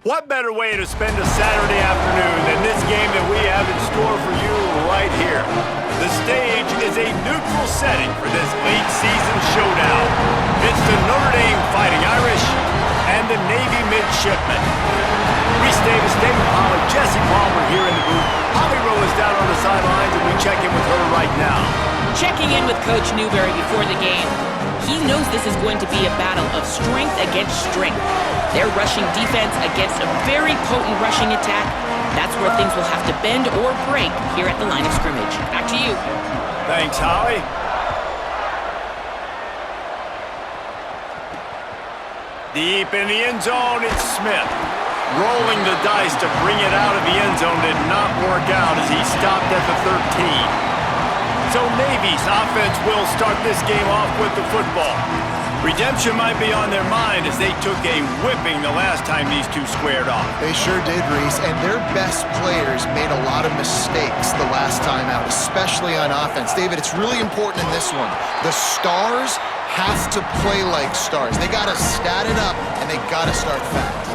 What better way to spend a Saturday afternoon than this game that we have in store for you right here? The stage is a neutral setting for this late-season showdown. It's the Notre Dame Fighting Irish and the Navy Midshipmen. Reese Davis, David Pollard, Jesse Palmer here in the booth. Holly Rowe is down on the sidelines, and we check in with her right now. Checking in with Coach Newberry before the game. He knows this is going to be a battle of strength against strength. Their rushing defense against a very potent rushing attack. That's where things will have to bend or break here at the line of scrimmage. Back to you. Thanks, Holly. Deep in the end zone, it's Smith. Rolling the dice to bring it out of the end zone did not work out as he stopped at the 13. So Navy's offense will start this game off with the football. Redemption might be on their mind as they took a whipping the last time these two squared off. They sure did, Reese, and their best players made a lot of mistakes the last time out, especially on offense. David, it's really important in this one. The stars have to play like stars. They got to stat it up, and they got to start fast.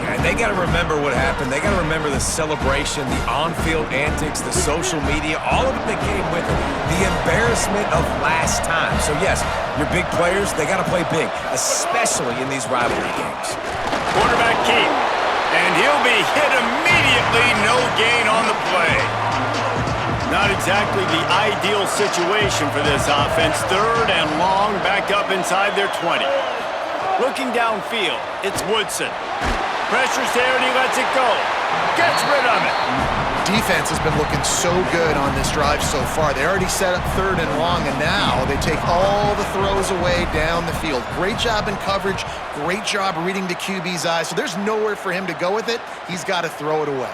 And they got to remember what happened. They got to remember the celebration, the on-field antics, the social media, all of it that came with it. The embarrassment of last time. So, yes, your big players, they got to play big, especially in these rivalry games. Quarterback keep, and he'll be hit immediately. No gain on the play. Not exactly the ideal situation for this offense. 3rd and long, back up inside their 20. Looking downfield, it's Woodson. Pressure's there, and he lets it go. Gets rid of it. Defense has been looking so good on this drive so far. They already set up 3rd and long, and now they take all the throws away down the field. Great job in coverage. Great job reading the QB's eyes. So there's nowhere for him to go with it. He's got to throw it away.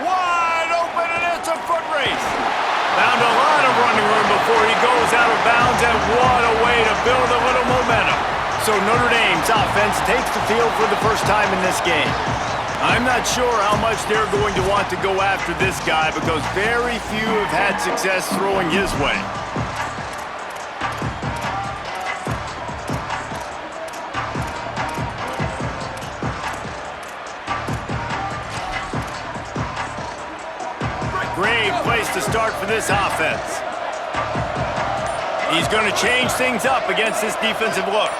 Wide open, and it's a foot race. Found a lot of running room before he goes out of bounds, and what a way to build a little momentum. So Notre Dame's offense takes the field for the first time in this game. I'm not sure how much they're going to want to go after this guy because very few have had success throwing his way. Great place to start for this offense. He's going to change things up against this defensive look.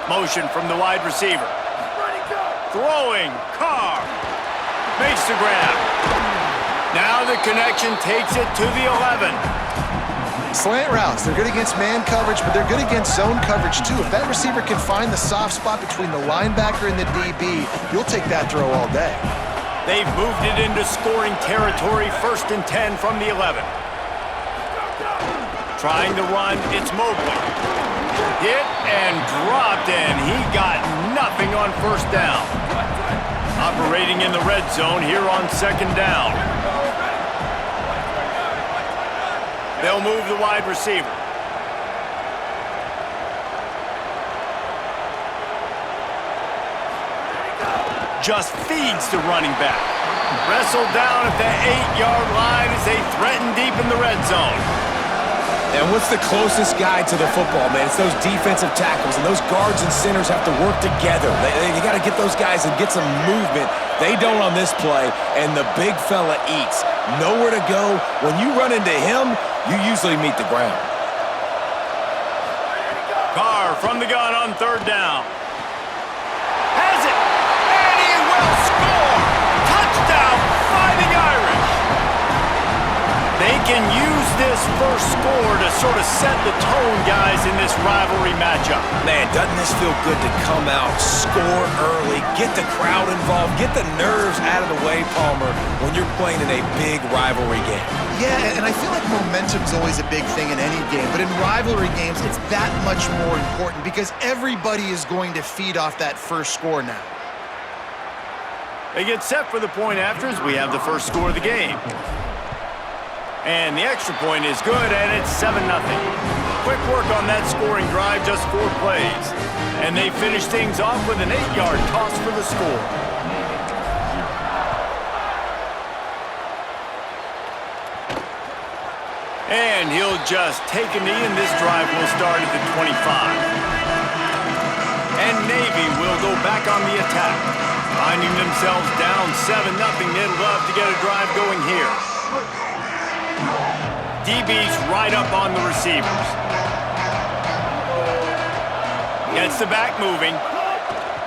Motion from the wide receiver. Throwing. Carr. Makes the grab. Now the connection takes it to the 11. Slant routes. They're good against man coverage, but they're good against zone coverage too. If that receiver can find the soft spot between the linebacker and the DB, you'll take that throw all day. They've moved it into scoring territory. 1st and 10 from the 11. Trying to run. It's Mobley. Hit and dropped, and he got nothing on 1st down. Operating in the red zone here on 2nd down. They'll move the wide receiver. Just feeds the running back. Wrestled down at the 8-yard line as they threaten deep in the red zone. And what's the closest guy to the football, man? It's those defensive tackles, and those guards and centers have to work together. You got to get those guys and get some movement. They don't on this play, and the big fella eats. Nowhere to go. When you run into him, you usually meet the ground. Carr from the gun on 3rd down. Has it, and he will score. Touchdown, Fighting Irish. They can use this first score to sort of set the tone, guys, in this rivalry matchup. Man, doesn't this feel good to come out, score early, get the crowd involved, get the nerves out of the way, Palmer, when you're playing in a big rivalry game? Yeah, and I feel like momentum's always a big thing in any game, but in rivalry games, it's that much more important because everybody is going to feed off that first score now. They get set for the point after as we have the first score of the game. And the extra point is good, and it's 7-0. Quick work on that scoring drive, just 4 plays. And they finish things off with an 8-yard toss for the score. And he'll just take a knee, and this drive will start at the 25. And and Navy will go back on the attack. Finding themselves down 7-0, they'd love to get a drive going here. DB's right up on the receivers. Gets the back moving.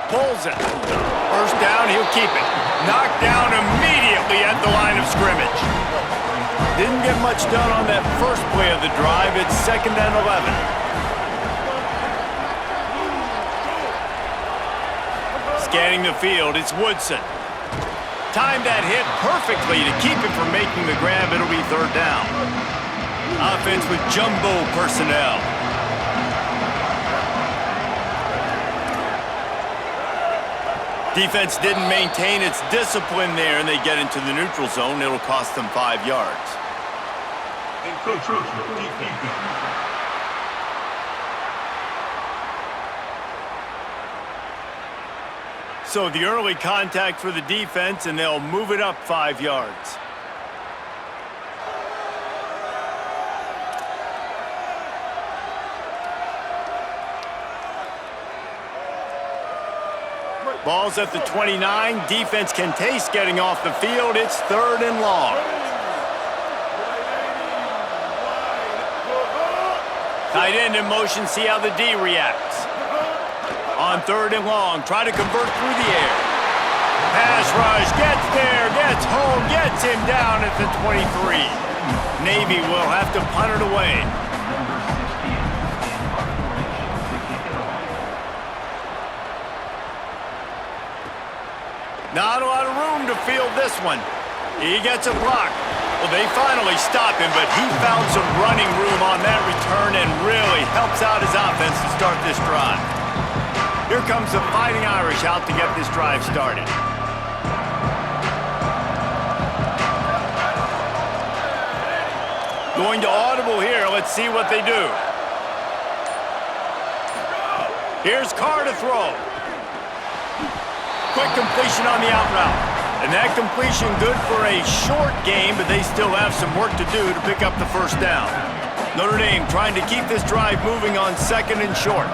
Pulls it. First down, he'll keep it. Knocked down immediately at the line of scrimmage. Didn't get much done on that first play of the drive. It's 2nd and 11. Scanning the field, it's Woodson. Timed that hit perfectly to keep him from making the grab. It'll be 3rd down. Offense with jumbo personnel. Defense didn't maintain its discipline there, and they get into the neutral zone. It'll cost them 5 yards. So the early contact for the defense, and they'll move it up 5 yards. Ball's at the 29. Defense can taste getting off the field. It's 3rd and long. Tight end in motion. See how the D reacts. On 3rd and long. Try to convert through the air. Pass rush. Gets there. Gets home. Gets him down at the 23. Navy will have to punt it away. Not a lot of room to field this one. He gets a block. Well, they finally stop him, but he found some running room on that return and really helps out his offense to start this drive. Here comes the Fighting Irish out to get this drive started. Going to audible here. Let's see what they do. Here's Carr to throw. Quick completion on the out route. And that completion good for a short game, but they still have some work to do to pick up the first down. Notre Dame trying to keep this drive moving on 2nd and short.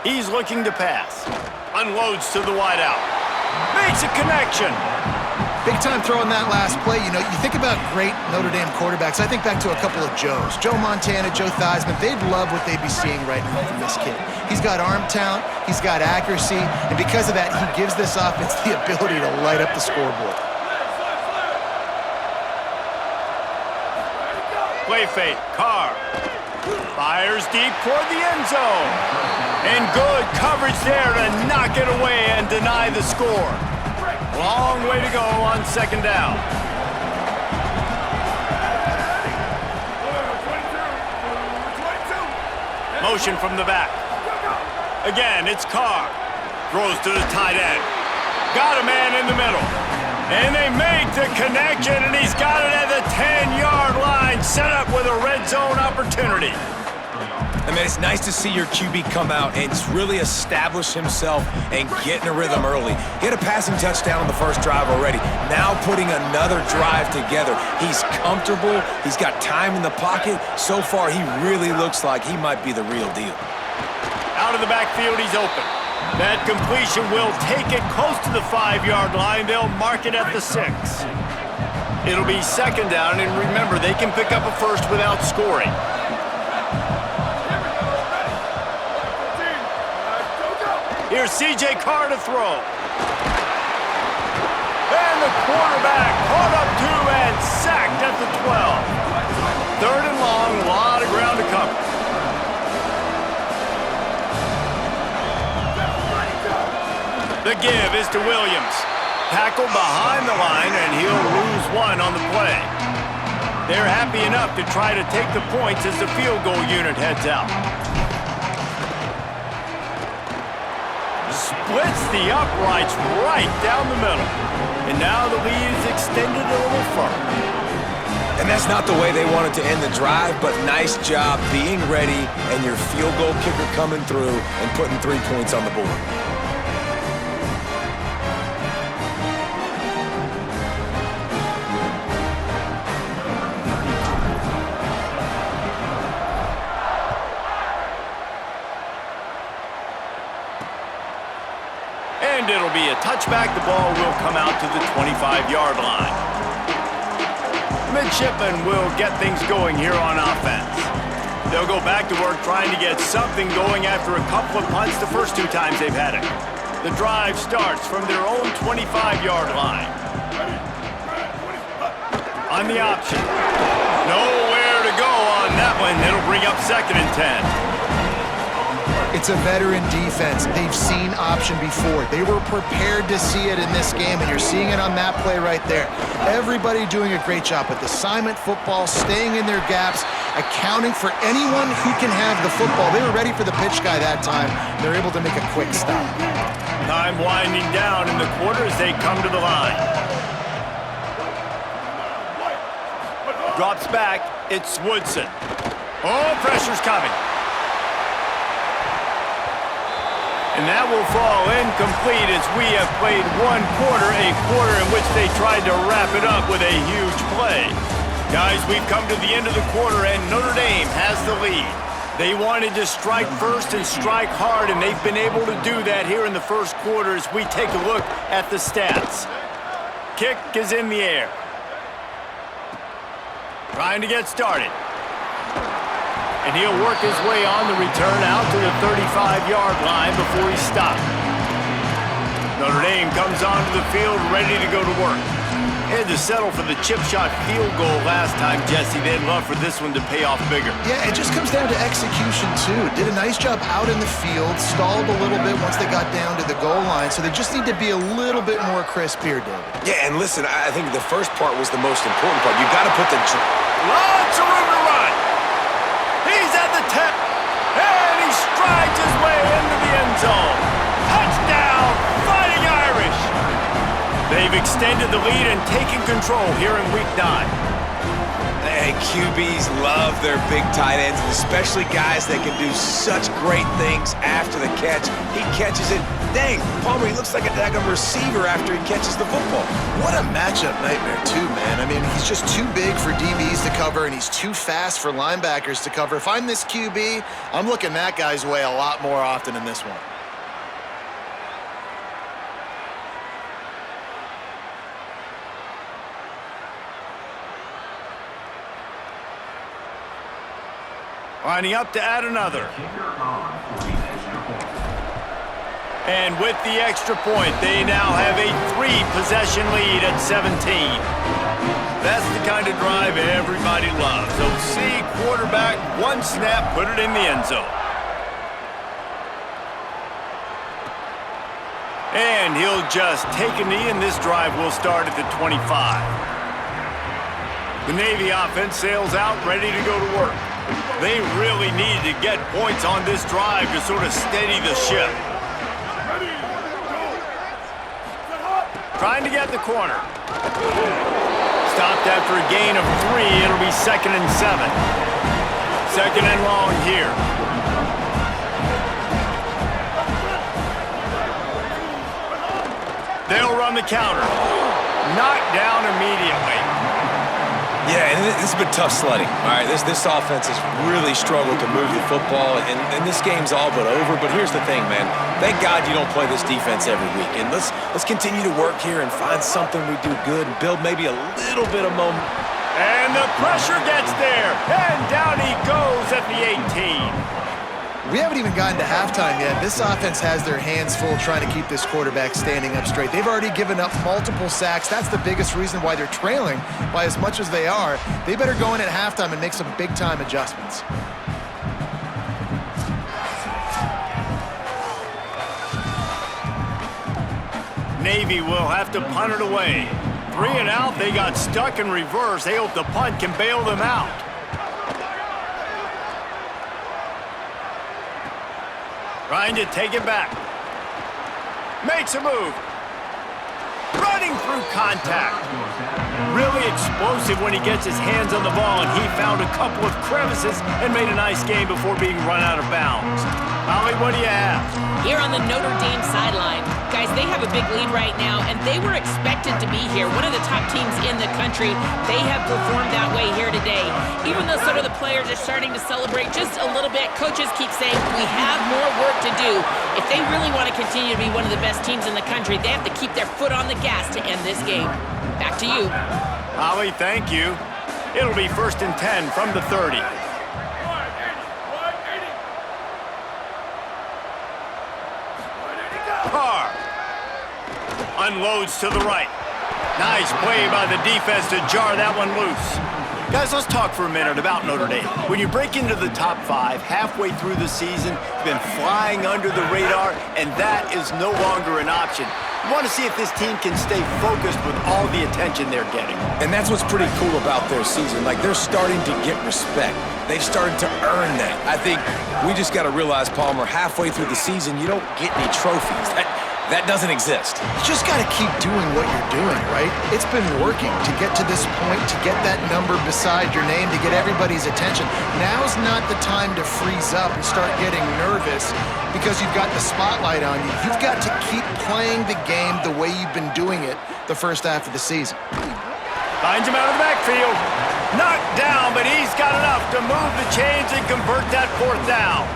He's looking to pass. Unloads to the wideout. Makes a connection. Big time throw in that last play. You know, you think about great Notre Dame quarterbacks. I think back to a couple of Joes. Joe Montana, Joe Theismann. They'd love what they'd be seeing right now from this kid. He's got arm talent. He's got accuracy. And because of that, he gives this offense the ability to light up the scoreboard. Play fake. Carr. Fires deep toward the end zone. And good coverage there to knock it away and deny the score. Long way to go on 2nd down. Motion from the back. Again, it's Carr. Throws to the tight end. Got a man in the middle. And they make the connection, and he's got it at the 10-yard line. Set up with a red zone opportunity. I mean, it's nice to see your QB come out and really establish himself and get in a rhythm early. He had a passing touchdown on the first drive already. Now putting another drive together. He's comfortable. He's got time in the pocket. So far, he really looks like he might be the real deal. Out of the backfield, he's open. That completion will take it close to the 5-yard line. They'll mark it at the 6. It'll be 2nd down, and remember, they can pick up a first without scoring. Here's C.J. Carr to throw. And the quarterback caught up to and sacked at the 12. 3rd and long, a lot of ground to cover. The give is to Williams. Tackled behind the line, and he'll lose 1 on the play. They're happy enough to try to take the points as the field goal unit heads out. Splits the uprights right down the middle. And now the lead is extended a little further. And that's not the way they wanted to end the drive, but nice job being ready and your field goal kicker coming through and putting 3 points on the board. And it'll be a touchback. The ball will come out to the 25-yard line. Midshipmen will get things going here on offense. They'll go back to work trying to get something going after a couple of punts the first 2 times they've had it. The drive starts from their own 25-yard line. On the option. Nowhere to go on that one. It'll bring up 2nd and 10. It's a veteran defense. They've seen option before. They were prepared to see it in this game, and you're seeing it on that play right there. Everybody doing a great job with assignment football, staying in their gaps, accounting for anyone who can have the football. They were ready for the pitch guy that time. They're able to make a quick stop. Time winding down in the quarter as they come to the line. Drops back. It's Woodson. Oh, pressure's coming. And that will fall incomplete as we have played 1 quarter, a quarter in which they tried to wrap it up with a huge play. Guys, we've come to the end of the quarter, and Notre Dame has the lead. They wanted to strike first and strike hard, and they've been able to do that here in the first quarter as we take a look at the stats. Kick is in the air. Trying to get started. And he'll work his way on the return out to the 35-yard line before he stopped. Notre Dame comes onto the field ready to go to work. Had to settle for the chip shot field goal last time, Jesse. They'd love for this one to pay off bigger. Yeah, it just comes down to execution, too. Did a nice job out in the field, stalled a little bit once they got down to the goal line, so they just need to be a little bit more crisp here, David. Yeah, and listen, I think the first part was the most important part. You've got to put the... Lots of room to run. He's at the 10, and he strides his way into the end zone. Touchdown, Fighting Irish. They've extended the lead and taken control here in Week 9. And QBs love their big tight ends, especially guys that can do such great things after the catch. He catches it. Dang, Palmer, he looks like a daggum receiver after he catches the football. What a matchup nightmare, too, man. I mean, he's just too big for DBs to cover, and he's too fast for linebackers to cover. If I'm this QB, I'm looking that guy's way a lot more often in this one. Lining up to add another. And with the extra point, they now have a 3-possession lead at 17. That's the kind of drive everybody loves. OC quarterback, 1 snap, put it in the end zone. And he'll just take a knee, and this drive will start at the 25. The Navy offense sails out, ready to go to work. They really needed to get points on this drive to sort of steady the ship. Trying to get the corner. Stopped after a gain of 3. It'll be 2nd and 7. 2nd and long here. They'll run the counter. Knocked down immediately. Yeah, and this has been tough sledding. All right, this offense has really struggled to move the football, and this game's all but over. But here's the thing, man. Thank God you don't play this defense every week. And let's continue to work here and find something we do good and build maybe a little bit of momentum. And the pressure gets there, and down he goes at the 18. We haven't even gotten to halftime yet. This offense has their hands full trying to keep this quarterback standing up straight. They've already given up multiple sacks. That's the biggest reason why they're trailing by as much as they are. They better go in at halftime and make some big-time adjustments. Navy will have to punt it away. 3 and out. They got stuck in reverse. They hope the punt can bail them out. Trying to take it back. Makes a move. Running through contact. Really explosive when he gets his hands on the ball, and he found a couple of crevices and made a nice game before being run out of bounds. Holly, what do you have? Here on the Notre Dame sideline, guys, they have a big lead right now, and they were expected to be here. One of the top teams in the country. They have performed that way here today. Even though some of the players are starting to celebrate just a little bit. Coaches keep saying, we have more work to do. If they really want to continue to be one of the best teams in the country, they have to keep their foot on the gas to end this game. Back to you. Holly, thank you. It'll be 1st and 10 from the 30. Carr unloads to the right. Nice play by the defense to jar that one loose. Guys, let's talk for a minute about Notre Dame. When you break into the top 5 halfway through the season, you've been flying under the radar, and that is no longer an option. You want to see if this team can stay focused with all the attention they're getting. And that's what's pretty cool about their season. Like, they're starting to get respect. They've started to earn that. I think we just got to realize, Palmer, halfway through the season, you don't get any trophies. That doesn't exist. You just got to keep doing what you're doing, right? It's been working to get to this point, to get that number beside your name, to get everybody's attention. Now's not the time to freeze up and start getting nervous because you've got the spotlight on you. You've got to keep playing the game the way you've been doing it the first half of the season. Finds him out of the backfield. Knocked down, but he's got enough to move the chains and convert that 4th down.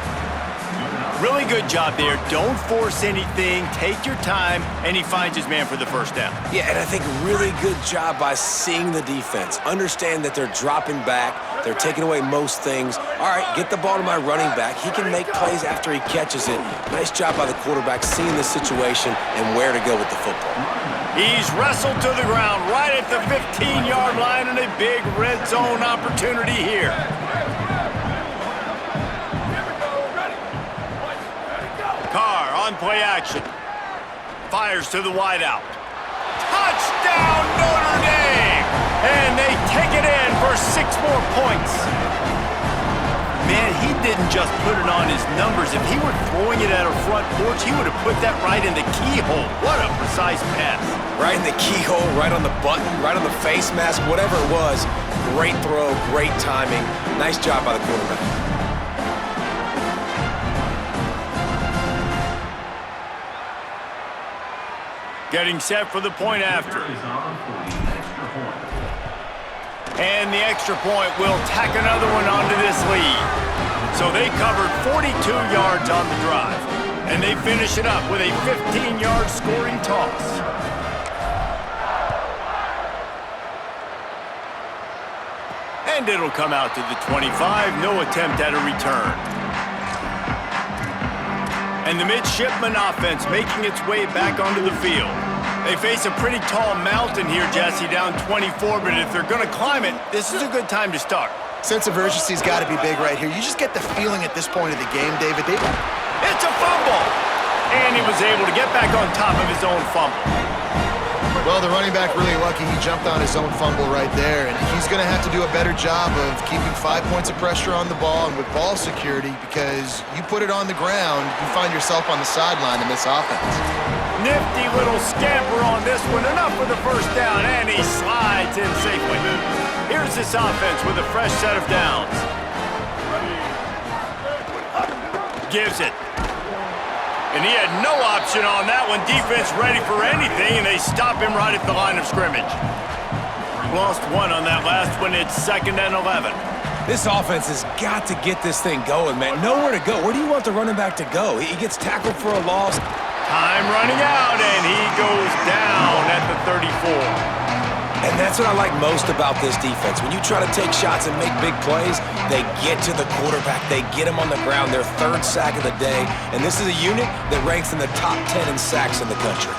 Really good job there. Don't force anything. Take your time, and he finds his man for the 1st down. Yeah, and I think really good job by seeing the defense. Understand that they're dropping back. They're taking away most things. All right, get the ball to my running back. He can make plays after he catches it. Nice job by the quarterback seeing the situation and where to go with the football. He's wrestled to the ground right at the 15-yard line, and a big red zone opportunity here. Carr on play action. Fires to the wideout. Touchdown, Notre Dame! And they take it in for 6 more points. Man, he didn't just put it on his numbers. If he were throwing it at a front porch, he would have put that right in the keyhole. What a precise pass. Right in the keyhole, right on the button, right on the face mask, whatever it was. Great throw, great timing. Nice job by the quarterback. Getting set for the point after. And the extra point will tack another one onto this lead. So they covered 42 yards on the drive. And they finish it up with a 15-yard scoring toss. And it'll come out to the 25. No attempt at a return. And the midshipman offense making its way back onto the field. They face a pretty tall mountain here, Jesse, down 24, but if they're going to climb it, this is a good time to start. Sense of urgency's got to be big right here. You just get the feeling at this point of the game, David. It's a fumble! And he was able to get back on top of his own fumble. Well, the running back really lucky he jumped on his own fumble right there, and he's going to have to do a better job of keeping 5 points of pressure on the ball and with ball security, because you put it on the ground, you find yourself on the sideline in this offense. Nifty little scamper on this one, enough for the 1st down, and he slides in safely. Here's this offense with a fresh set of downs. Gives it. And he had no option on that one. Defense ready for anything, and they stop him right at the line of scrimmage. Lost 1 on that last one. It's 2nd and 11. This offense has got to get this thing going, man. Nowhere to go. Where do you want the running back to go? He gets tackled for a loss. Time running out, and he goes down at the 34. And that's what I like most about this defense. When you try to take shots and make big plays, they get to the quarterback. They get him on the ground, their 3rd sack of the day. And this is a unit that ranks in the top 10 in sacks in the country.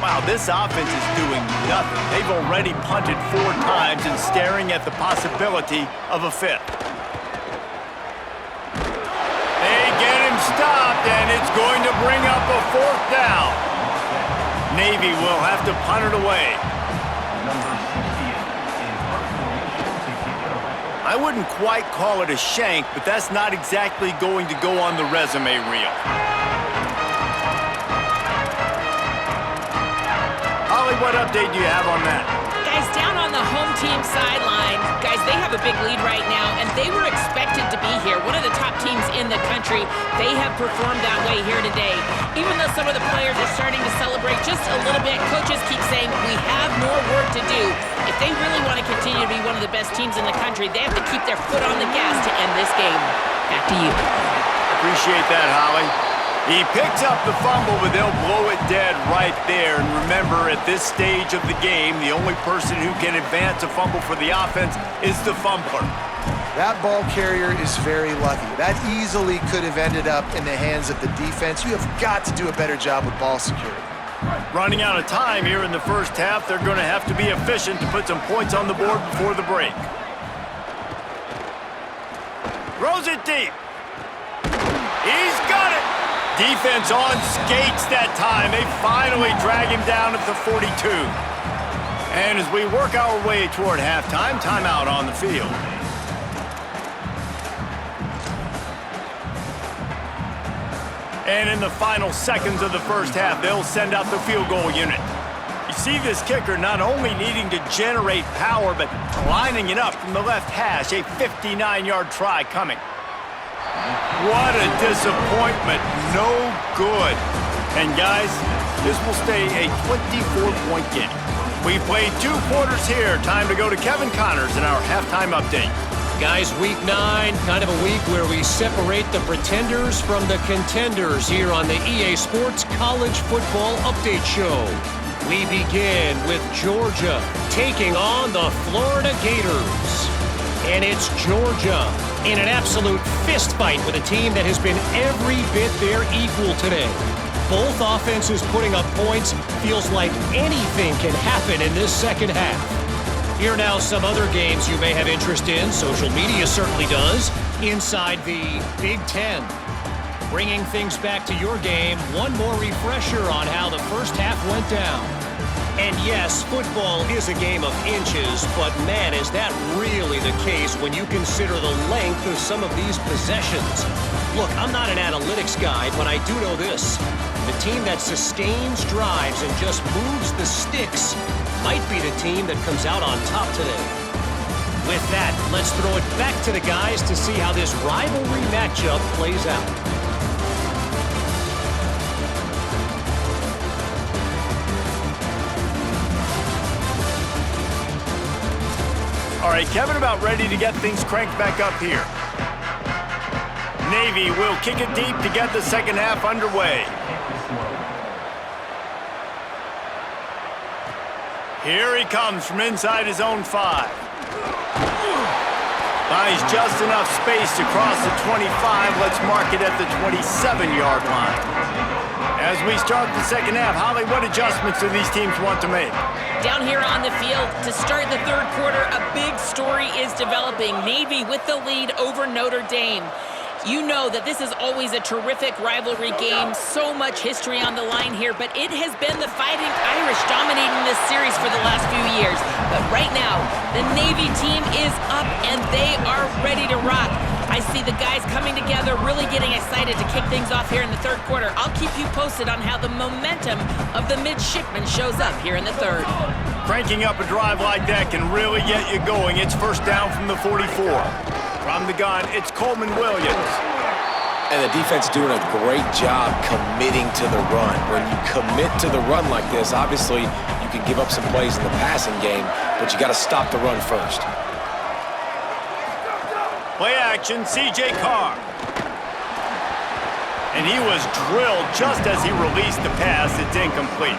Wow, this offense is doing nothing. They've already punted 4 times and staring at the possibility of a 5th. They get him stopped, and it's going to bring up a 4th down. Navy will have to punt it away. I wouldn't quite call it a shank, but that's not exactly going to go on the resume reel. Holly, what update do you have on that? Guys, down on the home team sideline. Guys, they have a big lead right now, and they were expected to be here. One of the top teams in the country. They have performed that way here today. Even though some of the players are starting to celebrate just a little bit, coaches keep saying, we have more work to do. If they really want to continue to be one of the best teams in the country, they have to keep their foot on the gas to end this game. Back to you. Appreciate that, Holly. He picks up the fumble, but they'll blow it dead right there. And remember, at this stage of the game, the only person who can advance a fumble for the offense is the fumbler. That ball carrier is very lucky. That easily could have ended up in the hands of the defense. You have got to do a better job with ball security. Running out of time here in the first half, they're going to have to be efficient to put some points on the board before the break. Throws it deep. He's got it. Defense on skates that time. They finally drag him down at the 42. And as we work our way toward halftime, timeout on the field. And in the final seconds of the first half, they'll send out the field goal unit. You see this kicker not only needing to generate power, but lining it up from the left hash, a 59-yard try coming. What a disappointment. No good. And guys, this will stay a 24-point game. We've played 2 quarters here. Time to go to Kevin Connors in our halftime update. Guys, week 9, kind of a week where we separate the pretenders from the contenders here on the EA Sports College Football Update Show. We begin with Georgia taking on the Florida Gators. And it's Georgia in an absolute fist fight with a team that has been every bit their equal today. Both offenses putting up points. Feels like anything can happen in this second half. Here now some other games you may have interest in. Social media certainly does. Inside the Big Ten. Bringing things back to your game, one more refresher on how the first half went down. And yes, football is a game of inches, but man, is that really the case when you consider the length of some of these possessions. Look, I'm not an analytics guy, but I do know this. The team that sustains drives and just moves the sticks might be the team that comes out on top today. With that, let's throw it back to the guys to see how this rivalry matchup plays out. All right, Kevin about ready to get things cranked back up here. Navy will kick it deep to get the second half underway. Here he comes from inside his own 5. Buys just enough space to cross the 25. Let's mark it at the 27-yard line. As we start the second half, Holly, what adjustments do these teams want to make? Down here on the field, to start the third quarter, a big story is developing. Navy with the lead over Notre Dame. You know that this is always a terrific rivalry game, so much history on the line here, but it has been the Fighting Irish dominating this series for the last few years. But right now, the Navy team is up and they are ready to rock. I see the guys coming together, really getting excited to kick things off here in the third quarter. I'll keep you posted on how the momentum of the midshipmen shows up here in the third. Cranking up a drive like that can really get you going. It's first down from the 44. From the gun, it's Coleman Williams. And the defense doing a great job committing to the run. When you commit to the run like this, obviously you can give up some plays in the passing game, but you got to stop the run first. Play action, C.J. Carr. And he was drilled just as he released the pass. It's incomplete.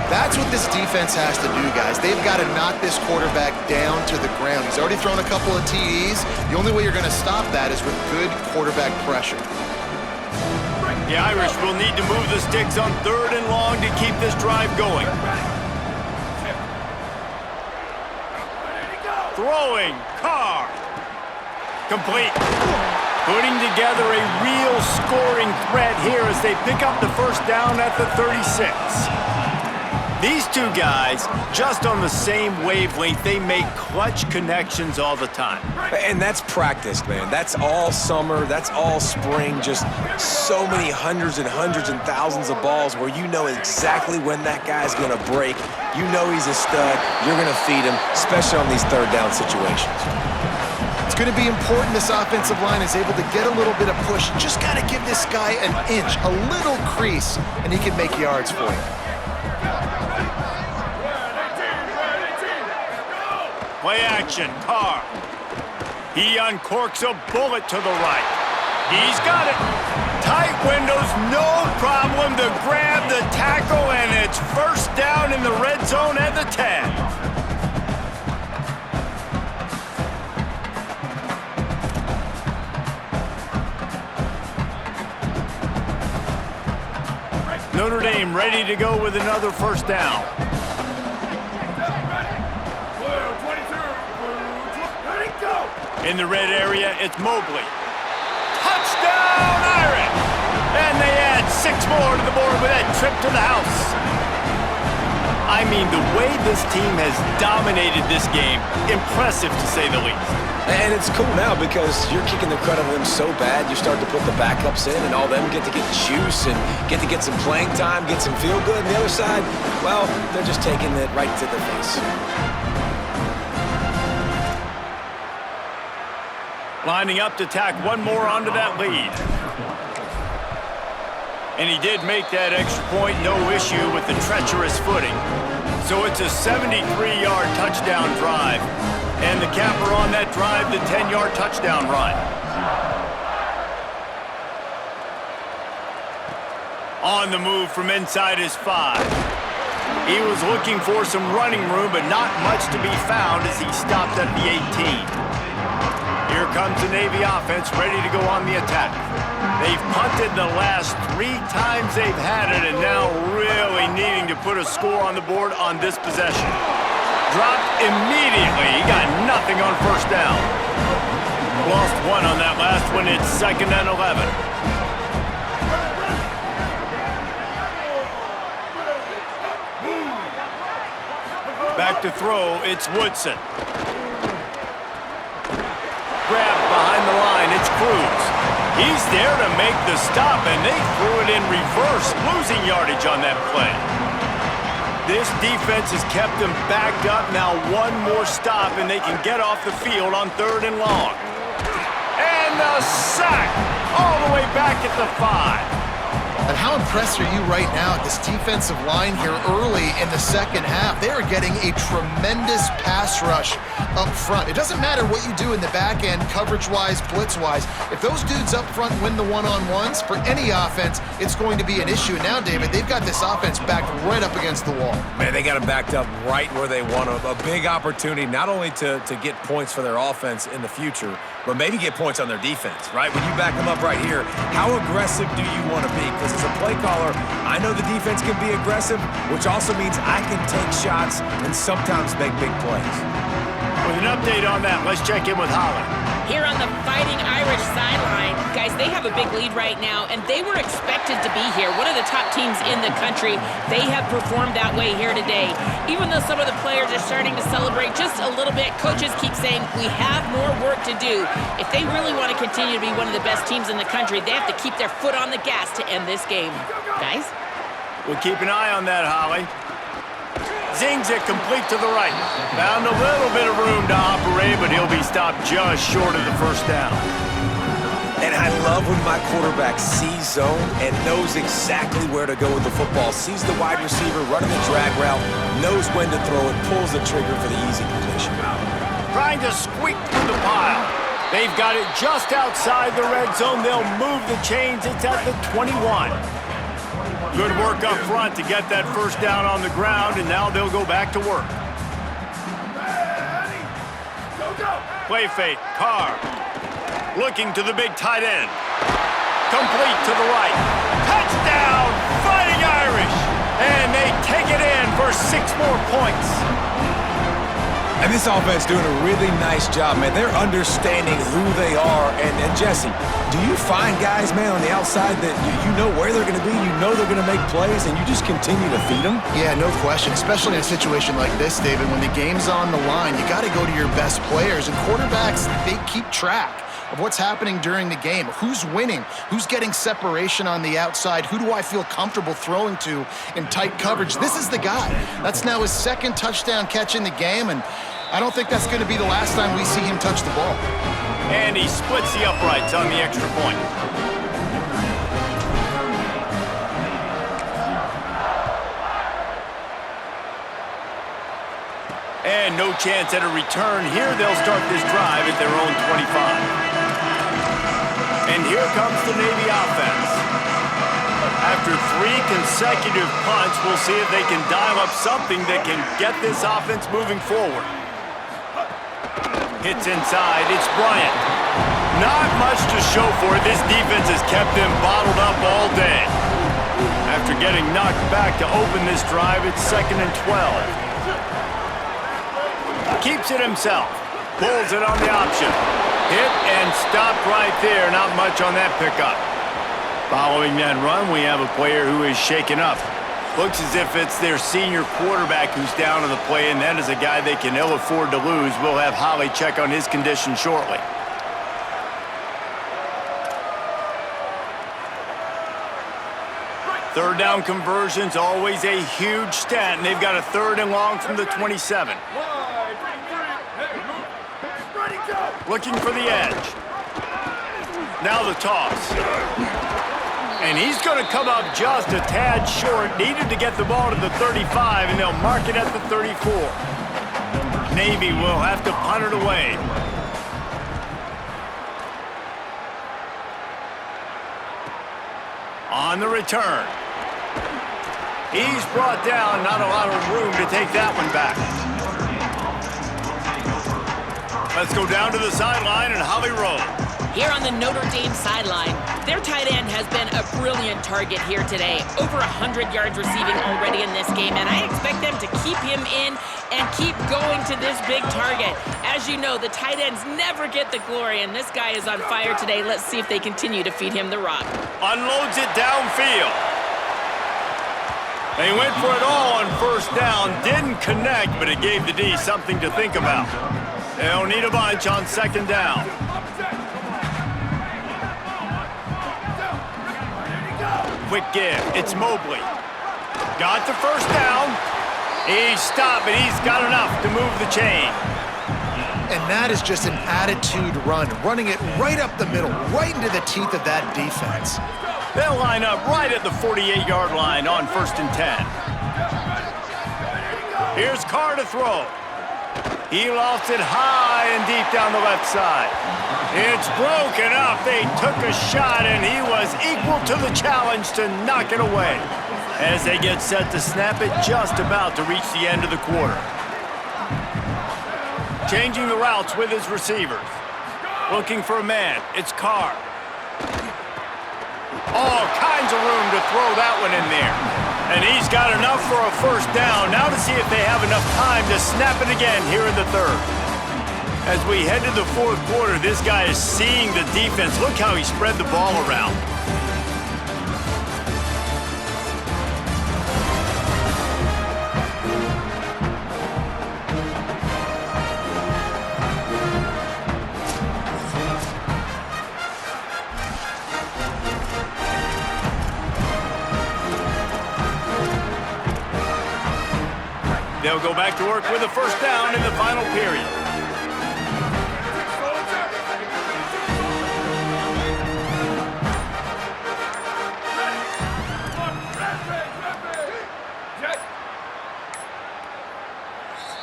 That's what this defense has to do, guys. They've got to knock this quarterback down to the ground. He's already thrown a couple of TDs. The only way you're going to stop that is with good quarterback pressure. The Irish will need to move the sticks on 3rd and long to keep this drive going. Throwing, Carr. Complete. Putting together a real scoring threat here as they pick up the first down at the 36. These two guys, just on the same wavelength, they make clutch connections all the time. And that's practiced, man. That's all summer. That's all spring. Just so many hundreds and thousands of balls where you know exactly when that guy's going to break. You know he's a stud. You're going to feed him, especially on these third down situations. It's going to be important this offensive line is able to get a little bit of push. Just got to give this guy an inch, a little crease, and he can make yards for you. Play action, Carr. He uncorks a bullet to the right. He's got it. Tight windows, no problem to grab the tackle, and it's first down in the red zone at the 10. Notre Dame ready to go with another first down. In the red area, it's Mobley. Touchdown, Irish! And they add 6 more to the board with that trip to the house. I mean, the way this team has dominated this game, impressive to say the least. And it's cool now because you're kicking the crud out of them so bad, you start to put the backups in, and all them get to get juice and get to get some playing time, get some feel good. And the other side, well, they're just taking it right to the face. Lining up to tack one more onto that lead. And he did make that extra point, no issue with the treacherous footing. So it's a 73-yard touchdown drive. And the capper on that drive, the 10-yard touchdown run. On the move from inside his 5. He was looking for some running room, but not much to be found as he stopped at the 18. Here comes the Navy offense ready to go on the attack. They've punted the last 3 times they've had it, and now really needing to put a score on the board on this possession. Dropped immediately. He got nothing on first down. Lost 1 on that last one. It's 2nd and 11. Back to throw. It's Woodson. Grabbed behind the line. It's Cruz. He's there to make the stop, and they threw it in reverse, losing yardage on that play. This defense has kept them backed up. Now 1 more stop, and they can get off the field on 3rd and long. And the sack all the way back at the 5. And how impressed are you right now at this defensive line here early in the second half? They are getting a tremendous pass rush up front. It doesn't matter what you do in the back end, coverage-wise, blitz-wise. If those dudes up front win the one-on-ones, for any offense, it's going to be an issue. Now, David, they've got this offense backed right up against the wall. Man, they got them backed up right where they want them. A big opportunity not only to get points for their offense in the future, but maybe get points on their defense, right? When you back them up right here, how aggressive do you want to be? Because as a play caller, I know the defense can be aggressive, which also means I can take shots and sometimes make big plays. With an update on that, let's check in with Holland. Here on the Fighting Irish sideline, guys, they have a big lead right now, and they were expected to be here. One of the top teams in the country. They have performed that way here today. Even though some of the players are starting to celebrate just a little bit, coaches keep saying, we have more work to do. If they really want to continue to be one of the best teams in the country, they have to keep their foot on the gas to end this game. Guys? We'll keep an eye on that, Holly. Zings it complete to the right. Found a little bit of room to operate, but he'll be stopped just short of the first down. And I love when my quarterback sees zone and knows exactly where to go with the football. Sees the wide receiver running the drag route, knows when to throw it, pulls the trigger for the easy completion. Trying to squeak through the pile. They've got it just outside the red zone. They'll move the chains. It's at the 21. Good work up front to get that first down on the ground, and now they'll go back to work. Play fake, Carr. Looking to the big tight end. Complete to the right. Touchdown, Fighting Irish! And they take it in for 6 more points. And this offense doing a really nice job, man. They're understanding who they are. And Jesse, do you find guys, man, on the outside that you know where they're going to be, you know they're going to make plays, and you just continue to feed them? Yeah, no question, especially in a situation like this, David. When the game's on the line, you got to go to your best players. And quarterbacks, they keep track of what's happening during the game. Who's winning? Who's getting separation on the outside? Who do I feel comfortable throwing to in tight coverage? This is the guy. That's now his second touchdown catch in the game, and I don't think that's going to be the last time we see him touch the ball. And he splits the uprights on the extra point. And no chance at a return here. They'll start this drive at their own 25. And here comes the Navy offense. After 3 consecutive punts, we'll see if they can dial up something that can get this offense moving forward. Hits inside, it's Bryant. Not much to show for it. This defense has kept them bottled up all day. After getting knocked back to open this drive, it's 2nd and 12. Keeps it himself. Pulls it on the option. Hit and stopped right there. Not much on that pickup. Following that run, we have a player who is shaken up. Looks as if it's their senior quarterback who's down on the play, and that is a guy they can ill afford to lose. We'll have Holly check on his condition shortly. Third down conversions, always a huge stat, and they've got a 3rd and long from the 27. Looking for the edge. Now the toss. And he's going to come up just a tad short. Needed to get the ball to the 35, and they'll mark it at the 34. Navy will have to punt it away. On the return. He's brought down. Not a lot of room to take that one back. Let's go down to the sideline and Holly roll. Here on the Notre Dame sideline, their tight end has been a brilliant target here today. Over 100 yards receiving already in this game, and I expect them to keep him in and keep going to this big target. As you know, the tight ends never get the glory, and this guy is on fire today. Let's see if they continue to feed him the rock. Unloads it downfield. They went for it all on 1st down. Didn't connect, but it gave the D something to think about. They'll need a bunch on 2nd down. Quick give. It's Mobley. Got the 1st down. He's stopped, but he's got enough to move the chain. And that is just an attitude run, running it right up the middle, right into the teeth of that defense. They'll line up right at the 48-yard line on 1st and 10. Here's Carr to throw. He lofts it high and deep down the left side. It's broken up. They took a shot, and he was equal to the challenge to knock it away. As they get set to snap it, just about to reach the end of the quarter. Changing the routes with his receivers. Looking for a man. It's Carr. All kinds of room to throw that one in there. And he's got enough for a 1st down. Now to see if they have enough time to snap it again here in the 3rd. As we head to the 4th quarter, this guy is seeing the defense. Look how he spread the ball around. They'll go back to work with a 1st down in the final period.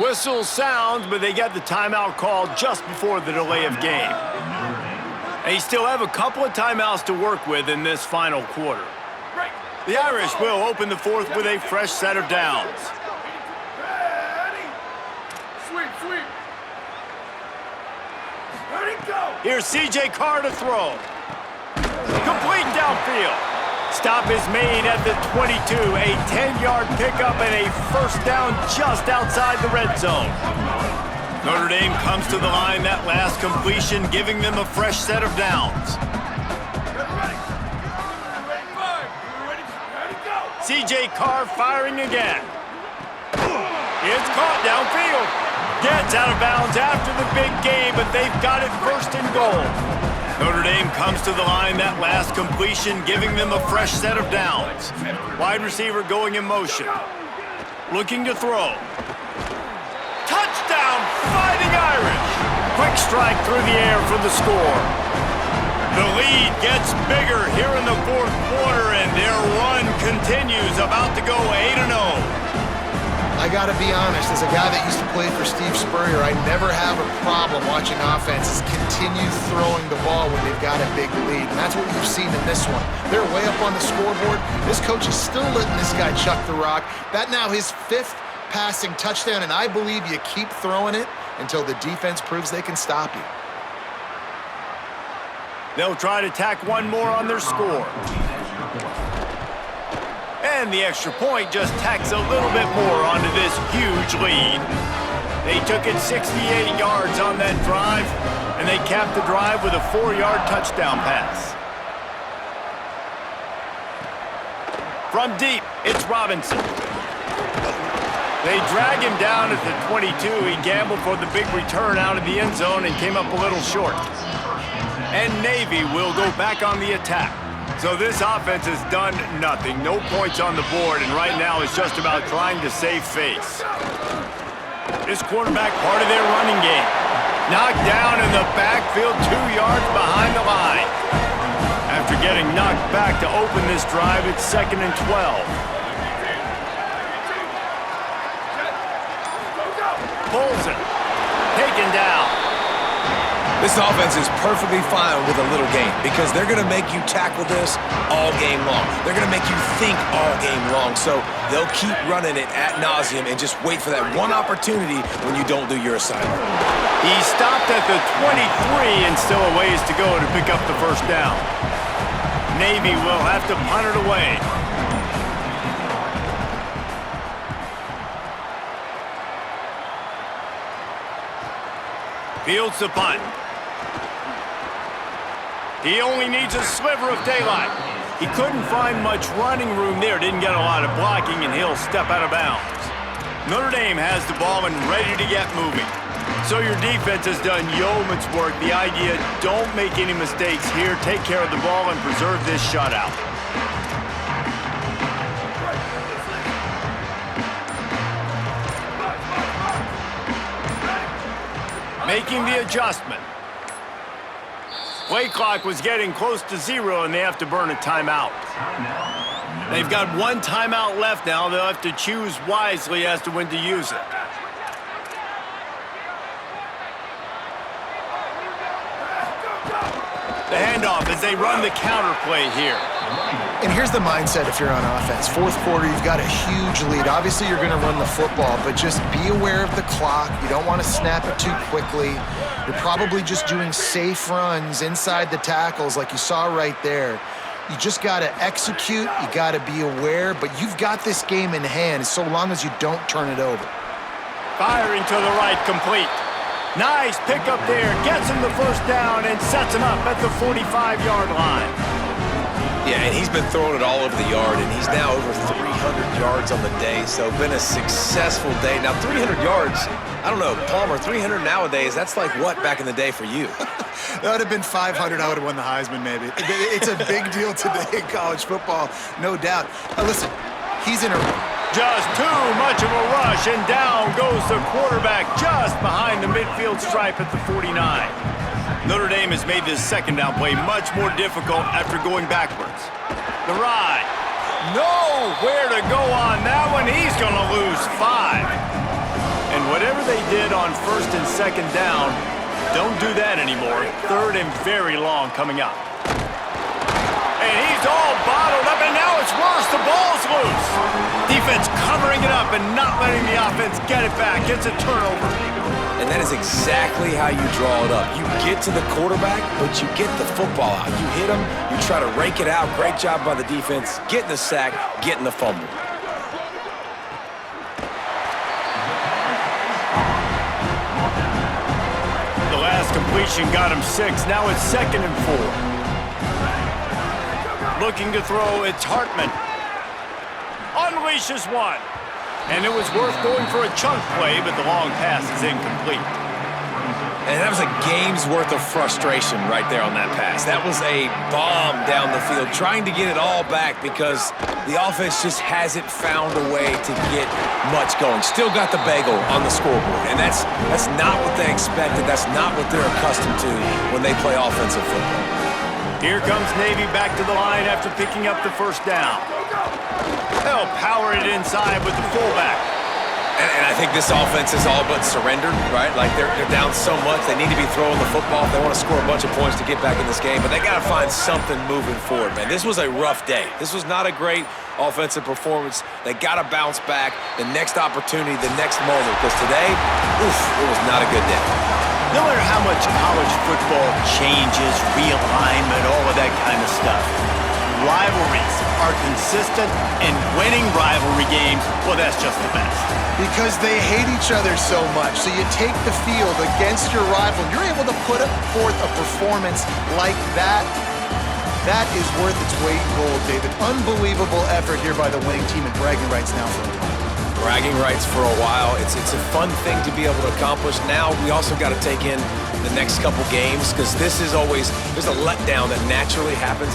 Whistle sounds, but they get the timeout called just before the delay of game. They still have a couple of timeouts to work with in this final quarter. The Irish will open the 4th with a fresh set of downs. Here's C.J. Carr to throw. Complete downfield. Stop is made at the 22. A 10-yard pickup and a 1st down just outside the red zone. Notre Dame comes to the line that last completion, giving them a fresh set of downs. C.J. Carr firing again. It's caught downfield. Gets out of bounds after the big game, but they've got it first and goal. Notre Dame comes to the line that last completion, giving them a fresh set of downs. Wide receiver going in motion. Looking to throw. Touchdown, Fighting Irish! Quick strike through the air for the score. The lead gets bigger here in the fourth quarter, and their run continues, about to go 8-0. I got to be honest, as a guy that used to play for Steve Spurrier, I never have a problem watching offenses continue throwing the ball when they've got a big lead, and that's what we've seen in this one. They're way up on the scoreboard. This coach is still letting this guy chuck the rock. That now his 5th passing touchdown, and I believe you keep throwing it until the defense proves they can stop you. They'll try to tack one more on their score. And the extra point just tacks a little bit more onto this huge lead. They took it 68 yards on that drive, and they capped the drive with a 4-yard touchdown pass. From deep, it's Robinson. They drag him down at the 22. He gambled for the big return out of the end zone and came up a little short. And Navy will go back on the attack. So this offense has done nothing. No points on the board, and right now it's just about trying to save face. This quarterback part of their running game. Knocked down in the backfield 2 yards behind the line. After getting knocked back to open this drive, it's 2nd and 12. Pulls it. Taken down. This offense is perfectly fine with a little game because they're going to make you tackle this all game long. They're going to make you think all game long. So they'll keep running it ad nauseum and just wait for that one opportunity when you don't do your assignment. He stopped at the 23 and still a ways to go to pick up the first down. Navy will have to punt it away. Fields the punt. He only needs a sliver of daylight. He couldn't find much running room there, didn't get a lot of blocking, and he'll step out of bounds. Notre Dame has the ball and ready to get moving. So your defense has done yeoman's work. The idea, don't make any mistakes here. Take care of the ball and preserve this shutout. Making the adjustment. Play clock was getting close to 0, and they have to burn a timeout. They've got one timeout left now. They'll have to choose wisely as to when to use it. The handoff as they run the counter play here. And here's the mindset if you're on offense. Fourth quarter, you've got a huge lead. Obviously, you're going to run the football, but just be aware of the clock. You don't want to snap it too quickly. You're probably just doing safe runs inside the tackles like you saw right there. You just got to execute. You got to be aware, but you've got this game in hand so long as you don't turn it over. Firing to the right, complete. Nice pickup there. Gets him the first down and sets him up at the 45-yard line. Yeah, and he's been throwing it all over the yard, and he's now over 300 yards on the day, so been a successful day. Now, 300 yards, I don't know, Palmer, 300 nowadays, that's like what back in the day for you? That would have been 500. I would have won the Heisman, maybe. It's a big deal today in college football, no doubt. Now, listen, he's in a... Just too much of a rush, and down goes the quarterback just behind the midfield stripe at the 49. Notre Dame has made this second down play much more difficult after going backwards. The ride. Nowhere to go on that one. He's going to lose 5. And whatever they did on first and second down, don't do that anymore. Third and very long coming up. And he's all bottled up, and now it's worse. The ball's loose. Defense covering it up and not letting the offense get it back. It's a turnover. And that is exactly how you draw it up. You get to the quarterback, but you get the football out. You hit him, you try to rake it out. Great job by the defense, getting the sack, getting the fumble. completion got him 6. Now it's 2nd and 4. Looking to throw, it's Hartman. Unleashes one. And it was worth going for a chunk play, but the long pass is incomplete. And that was a game's worth of frustration right there on that pass. That was a bomb down the field, trying to get it all back because the offense just hasn't found a way to get much going. Still got the bagel on the scoreboard, and that's not what they expected. That's not what they're accustomed to when they play offensive football. Here comes Navy back to the line after picking up the first down. They'll power it inside with the fullback. And I think this offense is all but surrendered, right? Like they're down so much, they need to be throwing the football if they want to score a bunch of points to get back in this game. But they got to find something moving forward, man. This was a rough day. This was not a great offensive performance. They got to bounce back. The next opportunity, the next moment. Because today, it was not a good day. No matter how much college football changes, realignment, all of that kind of stuff, rivalries are consistent, and winning rivalry games, well, that's just the best. Because they hate each other so much. So you take the field against your rival, you're able to put forth a performance like that. That is worth its weight in gold, David. Unbelievable effort here by the winning team, and bragging rights now for a while. Bragging rights for a while. It's a fun thing to be able to accomplish. Now we also got to take in the next couple games because this is always, there's a letdown that naturally happens